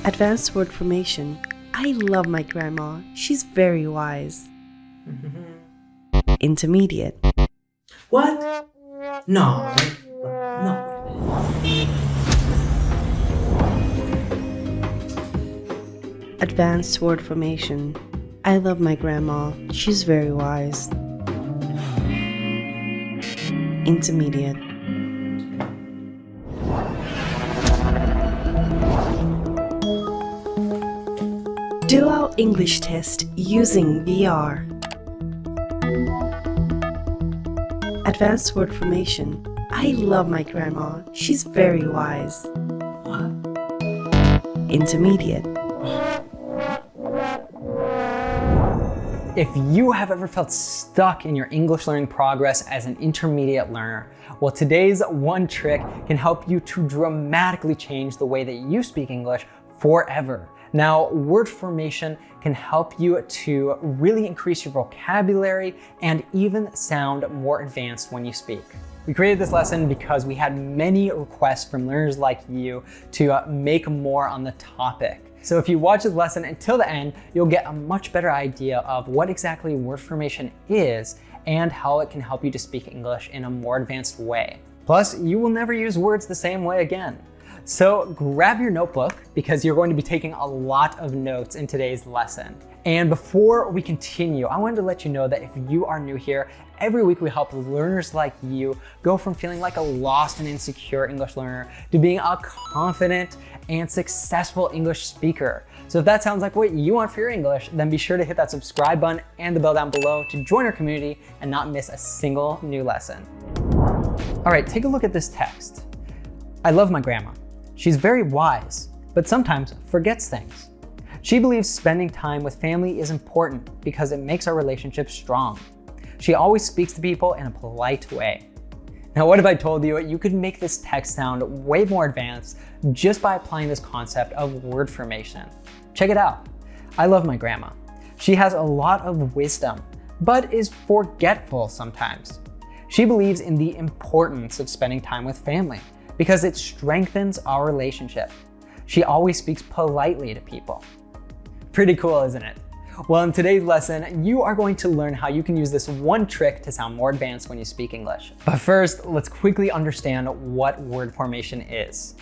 Advanced word formation. I love my grandma. She's very wise. Intermediate. What? No. No. Advanced word formation. I love my grandma. She's very wise. Intermediate. Do our English test using VR. Advanced word formation. I love my grandma. She's very wise. What? Intermediate. If you have ever felt stuck in your English learning progress as an intermediate learner, well, today's one trick can help you to dramatically change the way that you speak English forever. Now, word formation can help you to really increase your vocabulary and even sound more advanced when you speak. We created this lesson because we had many requests from learners like you to make more on the topic. So if you watch this lesson until the end, you'll get a much better idea of what exactly word formation is and how it can help you to speak English in a more advanced way. Plus, you will never use words the same way again. So grab your notebook because you're going to be taking a lot of notes in today's lesson. And before we continue, I wanted to let you know that if you are new here, every week we help learners like you go from feeling like a lost and insecure English learner to being a confident and successful English speaker. So if that sounds like what you want for your English, then be sure to hit that subscribe button and the bell down below to join our community and not miss a single new lesson. All right, take a look at this text. I love my grandma. She's very wise, but sometimes forgets things. She believes spending time with family is important because it makes our relationship strong. She always speaks to people in a polite way. Now, what if I told you you could make this text sound way more advanced just by applying this concept of word formation? Check it out. I love my grandma. She has a lot of wisdom, but is forgetful sometimes. She believes in the importance of spending time with family because it strengthens our relationship. She always speaks politely to people. Pretty cool, isn't it? Well, in today's lesson, you are going to learn how you can use this one trick to sound more advanced when you speak English. But first, let's quickly understand what word formation is.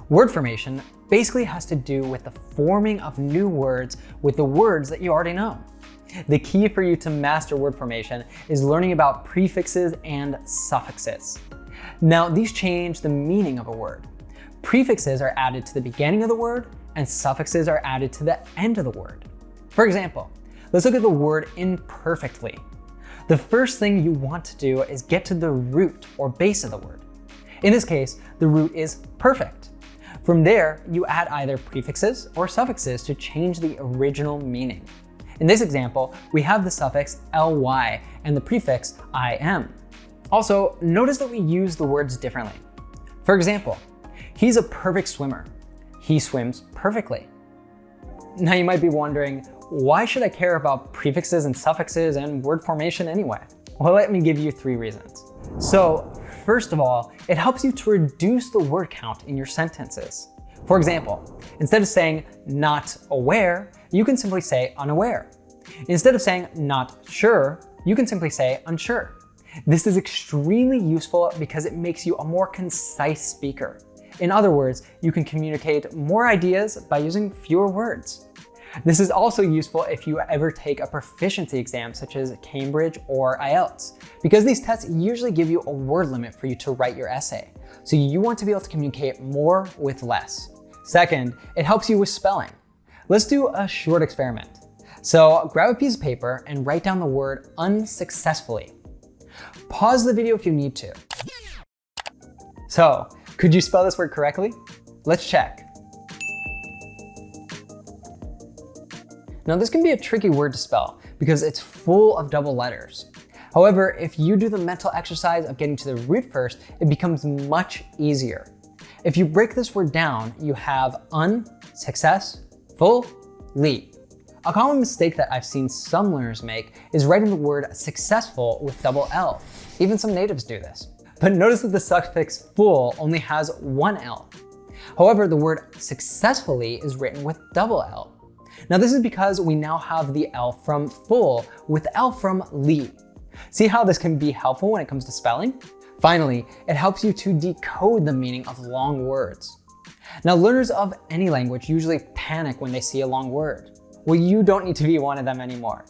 Word formation basically has to do with the forming of new words with the words that you already know. The key for you to master word formation is learning about prefixes and suffixes. Now, these change the meaning of a word. Prefixes are added to the beginning of the word, and suffixes are added to the end of the word. For example, let's look at the word imperfectly. The first thing you want to do is get to the root or base of the word. In this case, the root is perfect. From there, you add either prefixes or suffixes to change the original meaning. In this example, we have the suffix ly and the prefix im. Also, notice that we use the words differently. For example, he's a perfect swimmer. He swims perfectly. Now you might be wondering, why should I care about prefixes and suffixes and word formation anyway? Well, let me give you 3 reasons. So, first of all, it helps you to reduce the word count in your sentences. For example, instead of saying not aware, you can simply say unaware. Instead of saying not sure, you can simply say unsure. This is extremely useful because it makes you a more concise speaker. In other words, you can communicate more ideas by using fewer words. This is also useful if you ever take a proficiency exam such as Cambridge or IELTS, because these tests usually give you a word limit for you to write your essay. So you want to be able to communicate more with less. Second, it helps you with spelling. Let's do a short experiment. So grab a piece of paper and write down the word unsuccessfully. Pause the video if you need to. So, could you spell this word correctly? Let's check. Now, this can be a tricky word to spell because it's full of double letters. However, if you do the mental exercise of getting to the root first, it becomes much easier. If you break this word down, you have unsuccessfully. A common mistake that I've seen some learners make is writing the word successful with double L. Even some natives do this. But notice that the suffix full only has one L. However, the word successfully is written with double L. Now this is because we now have the L from full with L from li. See how this can be helpful when it comes to spelling? Finally, it helps you to decode the meaning of long words. Now, learners of any language usually panic when they see a long word. Well, you don't need to be one of them anymore.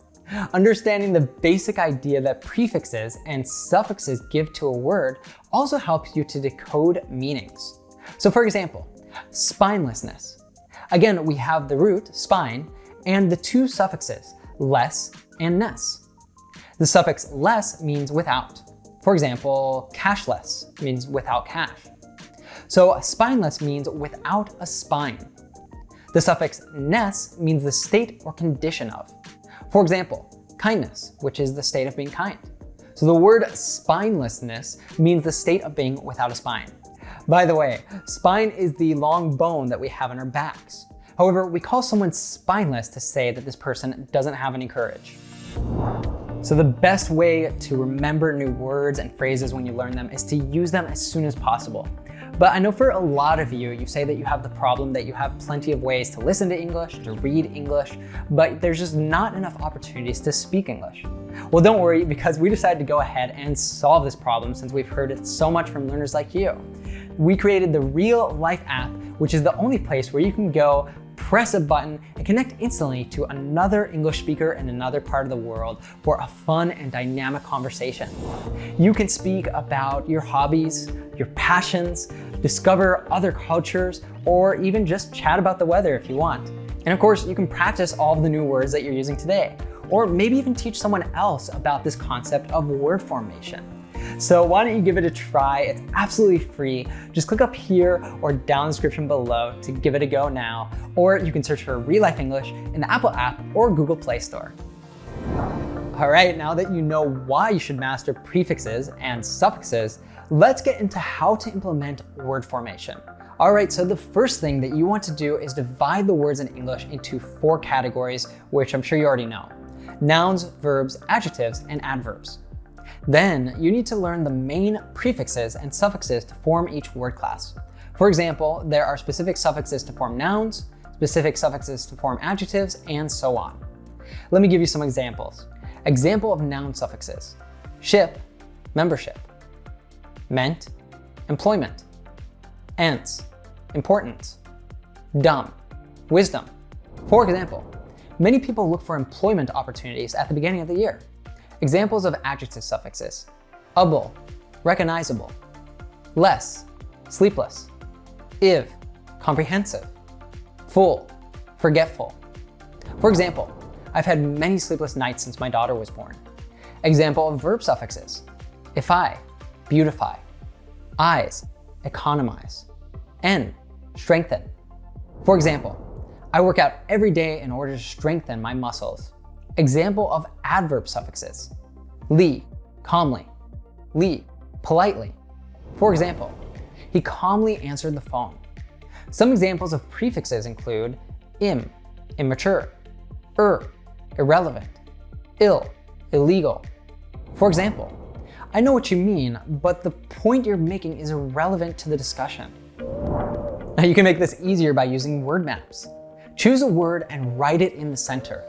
Understanding the basic idea that prefixes and suffixes give to a word also helps you to decode meanings. So for example, spinelessness. Again, we have the root, spine, and the two suffixes, less and ness. The suffix less means without. For example, cashless means without cash. So spineless means without a spine. The suffix ness means the state or condition of. For example, kindness, which is the state of being kind. So the word spinelessness means the state of being without a spine. By the way, spine is the long bone that we have on our backs. However, we call someone spineless to say that this person doesn't have any courage. So the best way to remember new words and phrases when you learn them is to use them as soon as possible. But I know for a lot of you, you say that you have the problem that you have plenty of ways to listen to English, to read English, but there's just not enough opportunities to speak English. Well, don't worry, because we decided to go ahead and solve this problem since we've heard it so much from learners like you. We created the Real Life app, which is the only place where you can go, press a button, and connect instantly to another English speaker in another part of the world for a fun and dynamic conversation. You can speak about your hobbies, your passions, discover other cultures, or even just chat about the weather if you want. And of course, you can practice all of the new words that you're using today, or maybe even teach someone else about this concept of word formation. So why don't you give it a try? It's absolutely free. Just click up here or down in the description below to give it a go now, or you can search for Real Life English in the Apple app or Google Play Store. All right, now that you know why you should master prefixes and suffixes, let's get into how to implement word formation. All right, so the first thing that you want to do is divide the words in English into 4 categories, which I'm sure you already know: nouns, verbs, adjectives, and adverbs. Then you need to learn the main prefixes and suffixes to form each word class. For example, there are specific suffixes to form nouns, specific suffixes to form adjectives, and so on. Let me give you some examples. Example of noun suffixes: ship, membership; meant, employment; ants, importance; dumb, wisdom. For example, many people look for employment opportunities at the beginning of the year. Examples of adjective suffixes: able, recognizable; less, sleepless; if, comprehensive; full, forgetful. For example, I've had many sleepless nights since my daughter was born. Example of verb suffixes: ify, beautify; eyes, economize; n, strengthen. For example, I work out every day in order to strengthen my muscles. Example of adverb suffixes: li, calmly; li, politely. For example, he calmly answered the phone. Some examples of prefixes include im, immature; irrelevant; ill, illegal. For example, I know what you mean, but the point you're making is irrelevant to the discussion. Now you can make this easier by using word maps. Choose a word and write it in the center.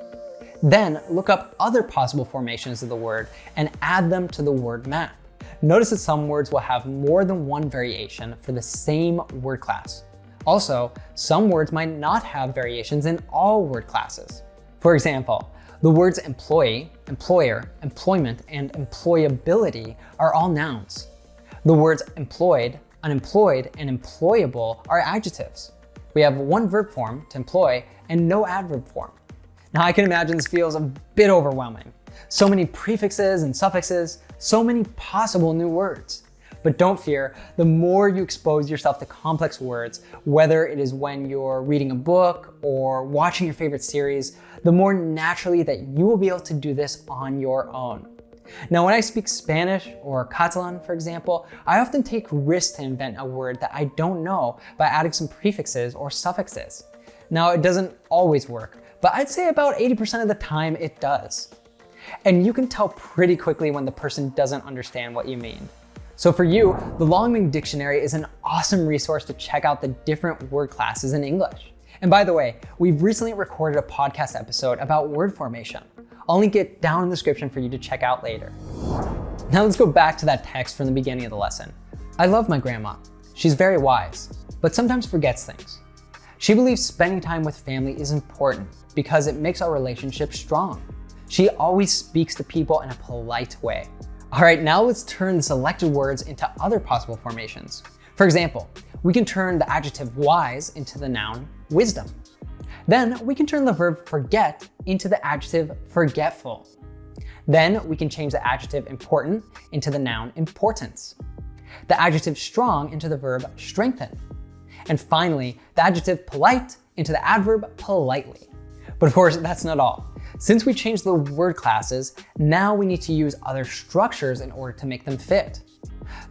Then look up other possible formations of the word and add them to the word map. Notice that some words will have more than one variation for the same word class. Also, some words might not have variations in all word classes. For example, the words employee, employer, employment, and employability are all nouns. The words employed, unemployed, and employable are adjectives. We have one verb form, to employ, and no adverb form. Now I can imagine this feels a bit overwhelming. So many prefixes and suffixes, so many possible new words. But don't fear, the more you expose yourself to complex words, whether it is when you're reading a book or watching your favorite series, the more naturally that you will be able to do this on your own. Now, when I speak Spanish or Catalan, for example, I often take risks to invent a word that I don't know by adding some prefixes or suffixes. Now, it doesn't always work, but I'd say about 80% of the time it does. And you can tell pretty quickly when the person doesn't understand what you mean. So for you, the Longman Dictionary is an awesome resource to check out the different word classes in English. And by the way, we've recently recorded a podcast episode about word formation. I'll link it down in the description for you to check out later. Now let's go back to that text from the beginning of the lesson. I love my grandma. She's very wise, but sometimes forgets things. She believes spending time with family is important because it makes our relationship strong. She always speaks to people in a polite way. All right, now let's turn the selected words into other possible formations. For example, we can turn the adjective wise into the noun wisdom. Then we can turn the verb forget into the adjective forgetful. Then we can change the adjective important into the noun importance. The adjective strong into the verb strengthen. And finally, the adjective polite into the adverb politely. But of course, that's not all. Since we changed the word classes, now we need to use other structures in order to make them fit.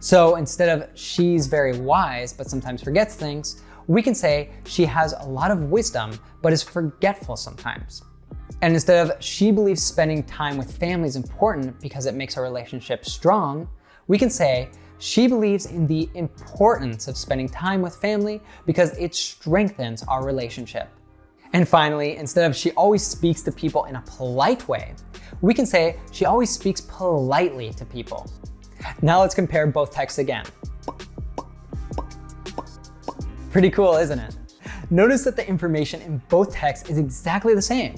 So instead of she's very wise, but sometimes forgets things, we can say she has a lot of wisdom, but is forgetful sometimes. And instead of she believes spending time with family is important because it makes our relationship strong, we can say she believes in the importance of spending time with family because it strengthens our relationship. And finally, instead of she always speaks to people in a polite way, we can say she always speaks politely to people. Now let's compare both texts again. Pretty cool, isn't it? Notice that the information in both texts is exactly the same.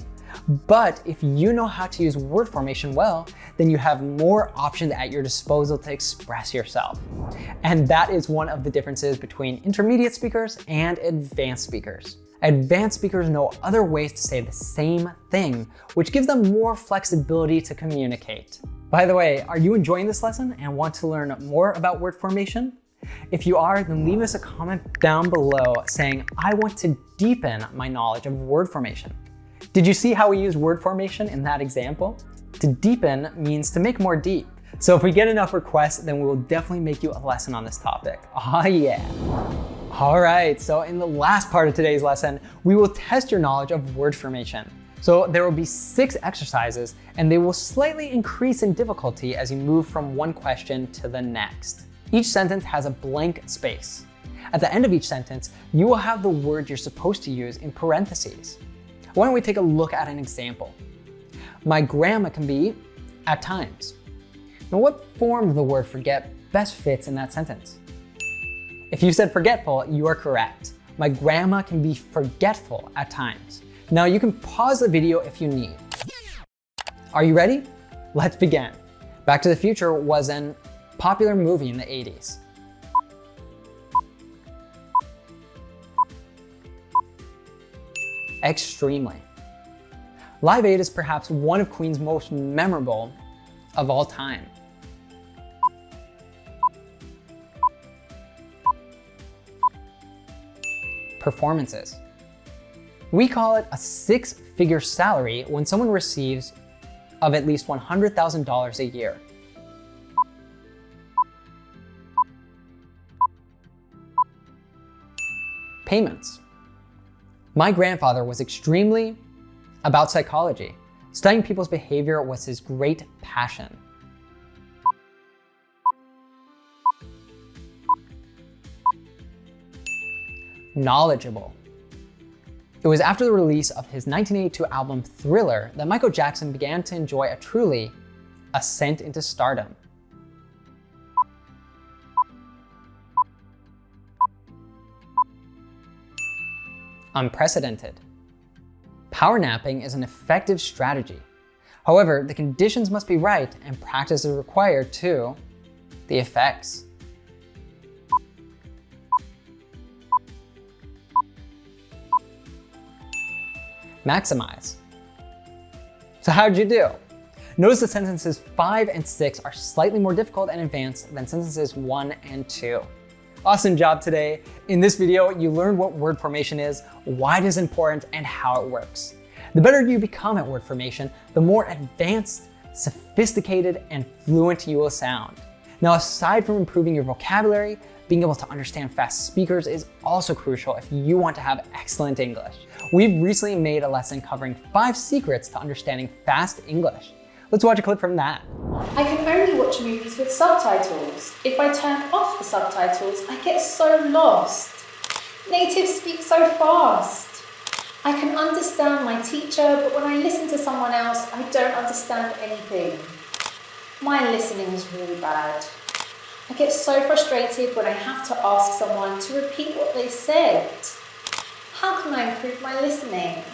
But if you know how to use word formation well, then you have more options at your disposal to express yourself. And that is one of the differences between intermediate speakers and advanced speakers. Advanced speakers know other ways to say the same thing, which gives them more flexibility to communicate. By the way, are you enjoying this lesson and want to learn more about word formation? If you are, then leave us a comment down below saying, I want to deepen my knowledge of word formation. Did you see how we use word formation in that example? To deepen means to make more deep. So if we get enough requests, then we will definitely make you a lesson on this topic. Oh yeah. All right, so in the last part of today's lesson, we will test your knowledge of word formation. So there will be 6 exercises and they will slightly increase in difficulty as you move from one question to the next. Each sentence has a blank space. At the end of each sentence, you will have the word you're supposed to use in parentheses. Why don't we take a look at an example? My grandma can be at times. Now what form of the word forget best fits in that sentence? If you said forgetful, you are correct. My grandma can be forgetful at times. Now you can pause the video if you need. Are you ready? Let's begin. Back to the Future was an popular movie in the 80s. Extremely. Live Aid is perhaps one of Queen's most memorable of all time. Performances. We call it a 6-figure salary when someone receives of at least $100,000 a year. Payments. My grandfather was extremely about psychology. Studying people's behavior was his great passion. Knowledgeable. It was after the release of his 1982 album Thriller that Michael Jackson began to enjoy a truly ascent into stardom. Unprecedented. Power napping is an effective strategy. However, the conditions must be right and practice is required too. The effects. Maximize. So how did you do? Notice that sentences 5 and 6 are slightly more difficult and advanced than sentences 1 and 2. Awesome job today. In this video, you learned what word formation is, why it is important, and how it works. The better you become at word formation, the more advanced, sophisticated, and fluent you will sound. Now, aside from improving your vocabulary, being able to understand fast speakers is also crucial if you want to have excellent English. We've recently made a lesson covering 5 secrets to understanding fast English. Let's watch a clip from that. I can only watch movies with subtitles. If I turn off the subtitles, I get so lost. Natives speak so fast. I can understand my teacher, but when I listen to someone else, I don't understand anything. My listening is really bad. I get so frustrated when I have to ask someone to repeat what they said. How can I improve my listening?